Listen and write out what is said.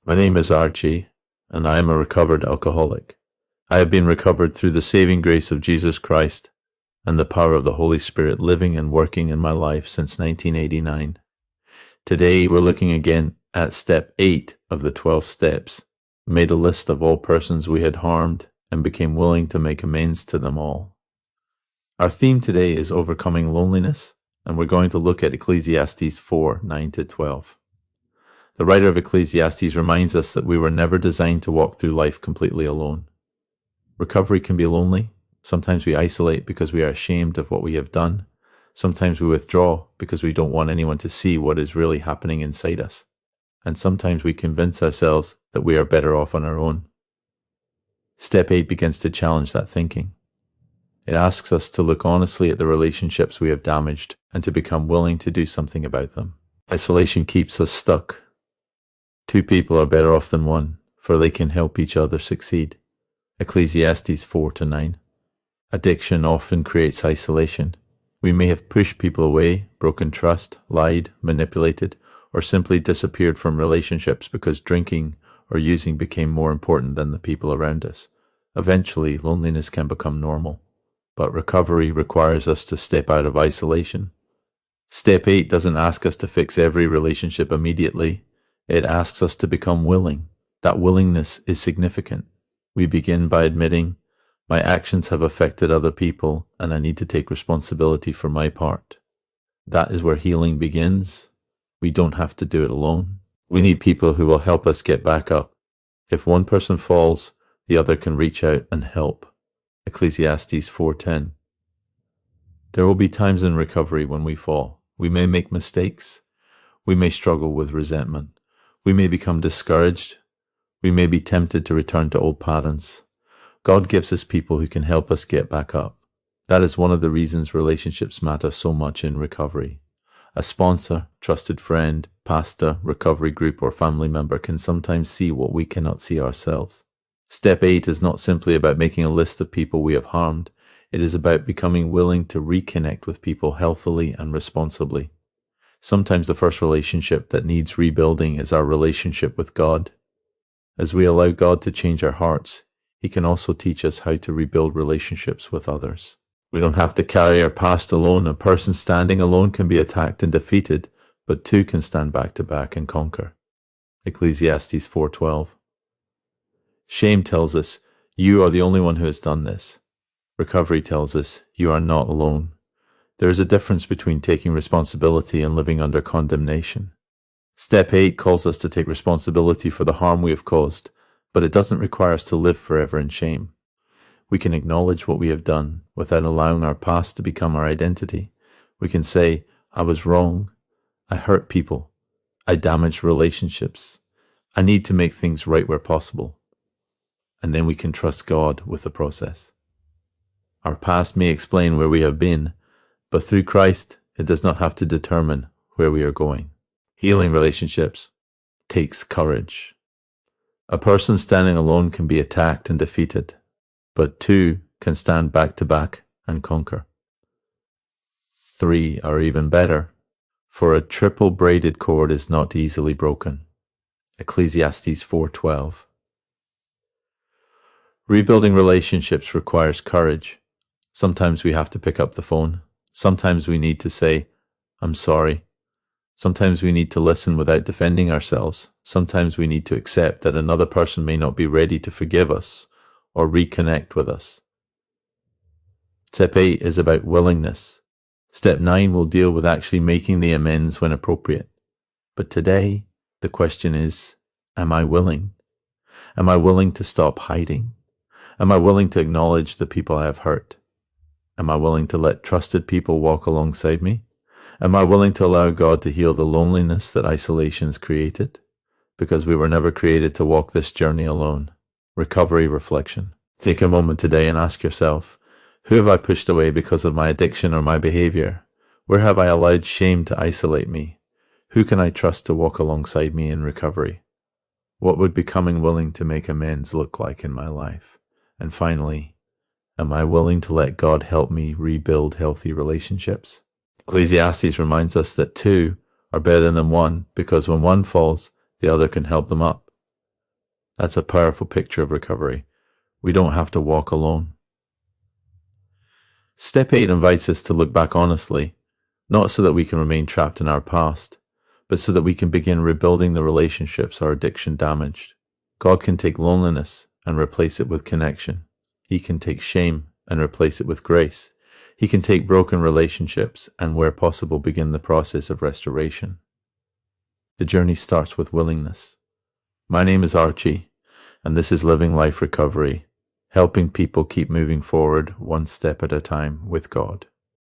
My name is Archie, and I am a recovered alcoholic. I have been recovered through the saving grace of Jesus Christ and the power of the Holy Spirit living and working in my life since 1989. Today we're looking again at step 8 of the 12 steps, made a list of all persons we had harmed and became willing to make amends to them all. Our theme today is overcoming loneliness, and we're going to look at Ecclesiastes 4:9-12. The writer of Ecclesiastes reminds us that we were never designed to walk through life completely alone. Recovery can be lonely. Sometimes we isolate because we are ashamed of what we have done. Sometimes we withdraw because we don't want anyone to see what is really happening inside us. And sometimes we convince ourselves that we are better off on our own. Step 8 begins to challenge that thinking. It asks us to look honestly at the relationships we have damaged and to become willing to do something about them. Isolation keeps us stuck. 2 people are better off than 1, for they can help each other succeed. Ecclesiastes 4:9. Addiction often creates isolation. We may have pushed people away, broken trust, lied, manipulated, or simply disappeared from relationships because drinking or using became more important than the people around us. Eventually, loneliness can become normal, but recovery requires us to step out of isolation. Step 8 doesn't ask us to fix every relationship immediately. It asks us to become willing. That willingness is significant. We begin by admitting, my actions have affected other people and I need to take responsibility for my part. That is where healing begins. We don't have to do it alone. We need people who will help us get back up. If one person falls, the other can reach out and help. Ecclesiastes 4:10. There will be times in recovery when we fall. We may make mistakes. We may struggle with resentment. We may become discouraged. We may be tempted to return to old patterns. God gives us people who can help us get back up. That is one of the reasons relationships matter so much in recovery. A sponsor, trusted friend, pastor, recovery group, or family member can sometimes see what we cannot see ourselves. Step 8 is not simply about making a list of people we have harmed. It is about becoming willing to reconnect with people healthily and responsibly. Sometimes the first relationship that needs rebuilding is our relationship with God. As we allow God to change our hearts, He can also teach us how to rebuild relationships with others. We don't have to carry our past alone. A person standing alone can be attacked and defeated, but 2 can stand back to back and conquer. Ecclesiastes 4:12. Shame tells us, you are the only one who has done this. Recovery tells us, you are not alone. There is a difference between taking responsibility and living under condemnation. Step 8 calls us to take responsibility for the harm we have caused, but it doesn't require us to live forever in shame. We can acknowledge what we have done without allowing our past to become our identity. We can say, I was wrong. I hurt people. I damaged relationships. I need to make things right where possible. And then we can trust God with the process. Our past may explain where we have been, but through Christ, it does not have to determine where we are going. Healing relationships takes courage. A person standing alone can be attacked and defeated, but 2 can stand back to back and conquer. 3 are even better, for a triple braided cord is not easily broken. Ecclesiastes 4:12. Rebuilding relationships requires courage. Sometimes we have to pick up the phone. Sometimes we need to say, I'm sorry. Sometimes we need to listen without defending ourselves. Sometimes we need to accept that another person may not be ready to forgive us or reconnect with us. Step 8 is about willingness. Step 9 will deal with actually making the amends when appropriate. But today, the question is, am I willing? Am I willing to stop hiding? Am I willing to acknowledge the people I have hurt? Am I willing to let trusted people walk alongside me? Am I willing to allow God to heal the loneliness that isolation has created? Because we were never created to walk this journey alone. Recovery reflection. Take a moment today and ask yourself, who have I pushed away because of my addiction or my behavior? Where have I allowed shame to isolate me? Who can I trust to walk alongside me in recovery? What would becoming willing to make amends look like in my life? And finally, am I willing to let God help me rebuild healthy relationships? Ecclesiastes reminds us that 2 are better than 1 because when one falls, the other can help them up. That's a powerful picture of recovery. We don't have to walk alone. Step 8 invites us to look back honestly, not so that we can remain trapped in our past, but so that we can begin rebuilding the relationships our addiction damaged. God can take loneliness and replace it with connection. He can take shame and replace it with grace. He can take broken relationships and, where possible, begin the process of restoration. The journey starts with willingness. My name is Archie, and this is Living Life Recovery, helping people keep moving forward one step at a time with God.